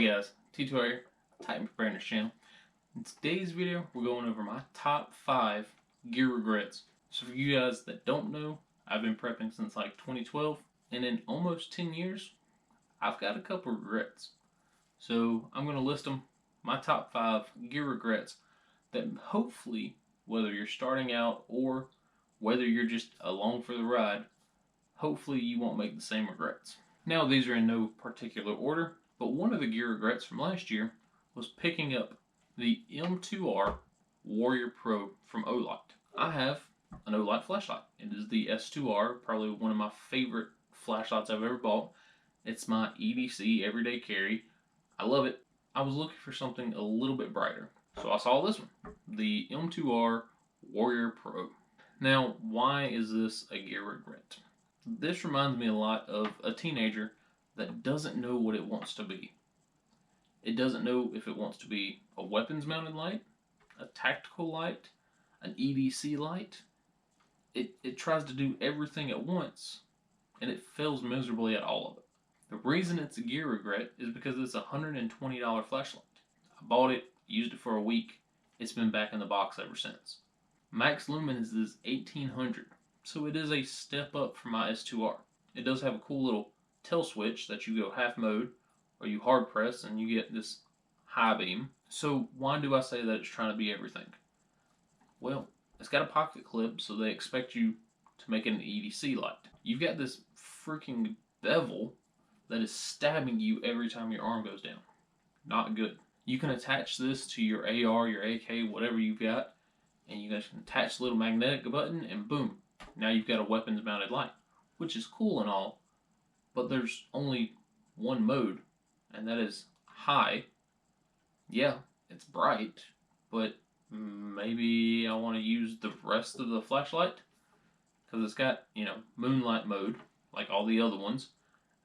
Hey guys, T2R here, Titan Preparedness channel. In today's video, we're going over my top 5 gear regrets. So for you guys that don't know, I've been prepping since like 2012, and in almost 10 years, I've got a couple regrets. So I'm going to list them, my top 5 gear regrets that hopefully, whether you're starting out or whether you're just along for the ride, hopefully you won't make the same regrets. Now these are in no particular order, but one of the gear regrets from last year was picking up the M2R Warrior Pro from Olight. I have an Olight flashlight. It is the S2R, probably one of my favorite flashlights I've ever bought. It's my EDC everyday carry. I love it. I was looking for something a little bit brighter, so I saw this one, the M2R Warrior Pro. Now, why is this a gear regret? This reminds me a lot of a teenager that doesn't know what it wants to be. It doesn't know if it wants to be a weapons mounted light, a tactical light, an EDC light. It tries to do everything at once, and it fails miserably at all of it. The reason it's a gear regret is because it's a $120 flashlight. I bought it, used it for a week, it's been back in the box ever since. Max lumens is 1800, so it is a step up from my S2R. It does have a cool little tilt switch that you go half mode, or you hard press and you get this high beam. So why do I say that it's trying to be everything? Well, it's got a pocket clip, so they expect you to make it an EDC light. You've got this freaking bevel that is stabbing you every time your arm goes down. Not good. You can attach this to your AR, your AK, whatever you've got, and you guys can attach the little magnetic button, and boom, now you've got a weapons mounted light, which is cool and all, but there's only one mode, and that is high. Yeah, it's bright, but maybe I want to use the rest of the flashlight, because it's got, moonlight mode, like all the other ones,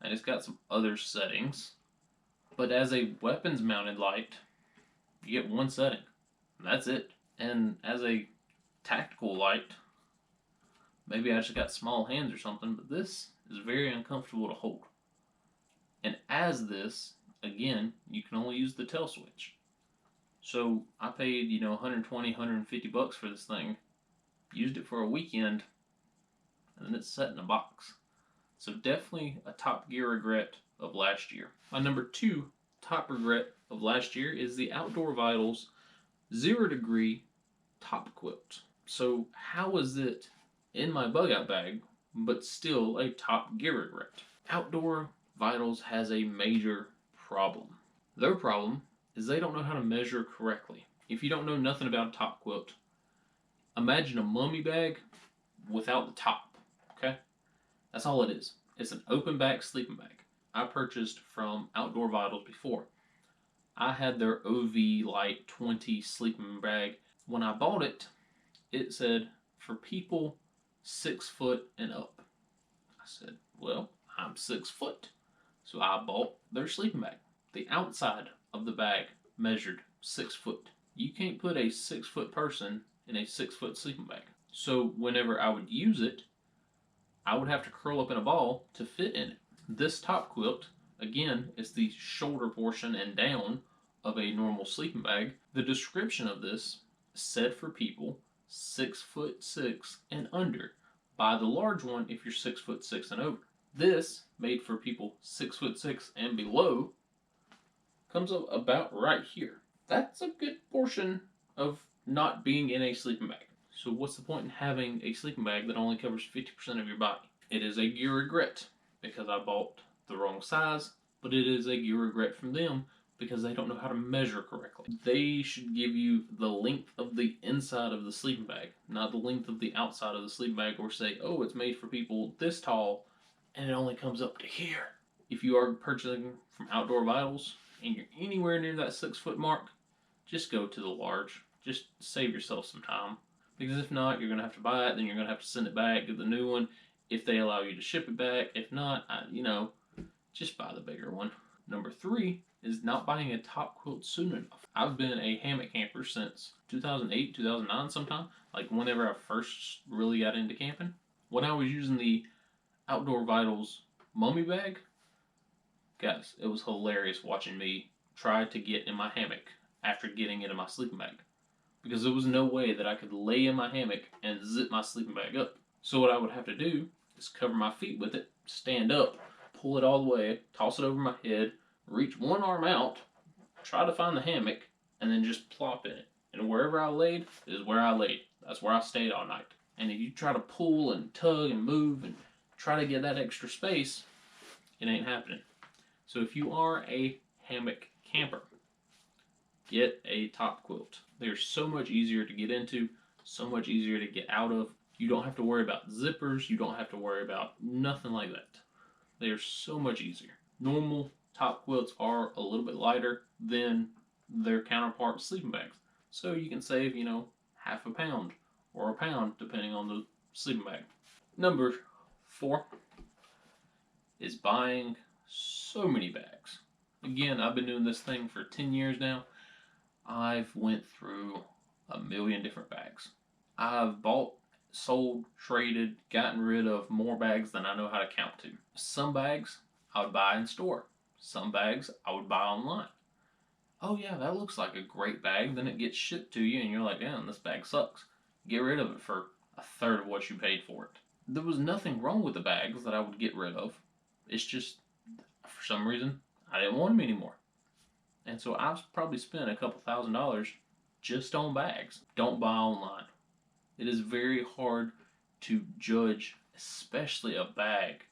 and it's got some other settings. But as a weapons mounted light, you get one setting, and that's it. And as a tactical light, maybe I just got small hands or something, but this is very uncomfortable to hold. And as this, again, you can only use the tail switch. So I paid, 120, 150 bucks for this thing, used it for a weekend, and then it's set in a box. So definitely a top gear regret of last year. My number 2 top regret of last year is the Outdoor Vitals 0 degree top quilt. So how is it in my bug out bag, but still a top gear regret? Outdoor Vitals has a major problem. Their problem is they don't know how to measure correctly. If you don't know nothing about a top quilt, imagine a mummy bag without the top, okay? That's all it is. It's an open back sleeping bag. I purchased from Outdoor Vitals before. I had their OV Light 20 sleeping bag. When I bought it, it said for people 6 foot and up. I said, well, I'm 6 foot. So I bought their sleeping bag. The outside of the bag measured 6 foot. You can't put a 6 foot person in a 6 foot sleeping bag. So whenever I would use it, I would have to curl up in a ball to fit in it. This top quilt, again, is the shoulder portion and down of a normal sleeping bag. The description of this said for people 6'6" and under. Buy the large one if you're 6'6" and over. This, made for people 6'6" and below, comes up about right here. That's a good portion of not being in a sleeping bag. So what's the point in having a sleeping bag that only covers 50% of your body? It is a gear regret because I bought the wrong size, but it is a gear regret from them because they don't know how to measure correctly. They should give you the length of the inside of the sleeping bag, not the length of the outside of the sleeping bag, or say, oh, it's made for people this tall and it only comes up to here. If you are purchasing from Outdoor Vitals and you're anywhere near that 6 foot mark, just go to the large. Just save yourself some time. Because if not, you're going to have to buy it, then you're going to have to send it back, get the new one, if they allow you to ship it back. If not, just buy the bigger one. Number 3 is not buying a top quilt soon enough. I've been a hammock camper since 2008, 2009 sometime, like whenever I first really got into camping. When I was using the Outdoor Vitals mummy bag, guys, it was hilarious watching me tried to get in my hammock after getting into my sleeping bag, because there was no way that I could lay in my hammock and zip my sleeping bag up. So what I would have to do is cover my feet with it, stand up, pull it all the way, toss it over my head, reach one arm out, try to find the hammock, and then just plop in it. And wherever I laid is where I laid. That's where I stayed all night. And if you try to pull and tug and move and try to get that extra space, it ain't happening. So if you are a hammock camper, get a top quilt. They're so much easier to get into, so much easier to get out of. You don't have to worry about zippers. You don't have to worry about nothing like that. They are so much easier. Normal top quilts are a little bit lighter than their counterpart sleeping bags. So you can save, half a pound or a pound depending on the sleeping bag. Number 4 is buying so many bags. Again, I've been doing this thing for 10 years now. I've went through a million different bags. I've bought, sold, traded, gotten rid of more bags than I know how to count to. Some bags I would buy in store. Some bags I would buy online. Oh yeah, that looks like a great bag. Then it gets shipped to you and you're like, damn, this bag sucks. Get rid of it for a third of what you paid for it. There was nothing wrong with the bags that I would get rid of. It's just, for some reason, I didn't want them anymore. And so I've probably spent a couple $1,000s just on bags. Don't buy online. It is very hard to judge, especially a bag,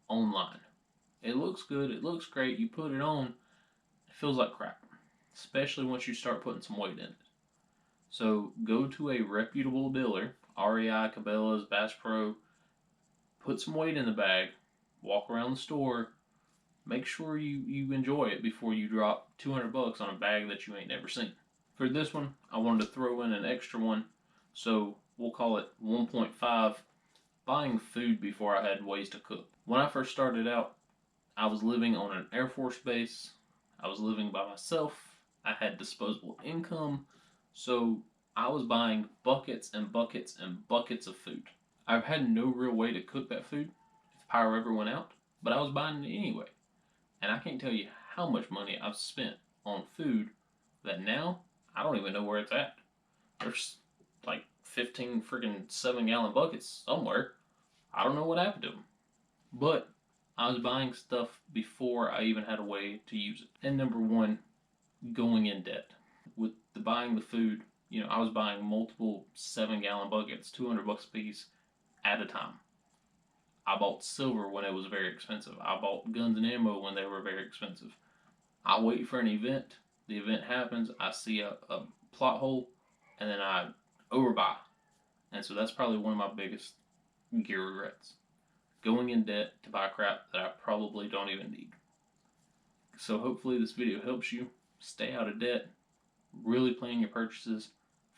online. It looks good, it looks great, you put it on, it feels like crap. Especially once you start putting some weight in it. So go to a reputable dealer, REI, Cabela's, Bass Pro, put some weight in the bag, walk around the store, make sure you enjoy it before you drop $200 on a bag that you ain't never seen. For this one, I wanted to throw in an extra one, so we'll call it 1.5, buying food before I had ways to cook. When I first started out, I was living on an Air Force base. I was living by myself. I had disposable income, so I was buying buckets and buckets and buckets of food. I've had no real way to cook that food if power ever went out, but I was buying it anyway. And I can't tell you how much money I've spent on food that now I don't even know where it's at. There's like 15 freaking 7-gallon buckets somewhere. I don't know what happened to them. But I was buying stuff before I even had a way to use it. And number 1, going in debt. With buying the food, I was buying multiple 7-gallon buckets, $200 a piece at a time. I bought silver when it was very expensive. I bought guns and ammo when they were very expensive. I wait for an event. The event happens. I see a plot hole, and then I overbuy. And so that's probably one of my biggest gear regrets. Going in debt to buy crap that I probably don't even need. So hopefully this video helps you stay out of debt, really plan your purchases,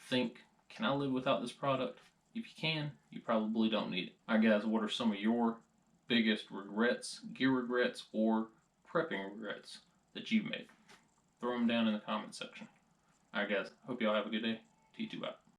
think, can I live without this product? If you can, you probably don't need it. Alright guys, what are some of your biggest regrets, gear regrets, or prepping regrets that you've made? Throw them down in the comment section. Alright guys, hope y'all have a good day. T2 out.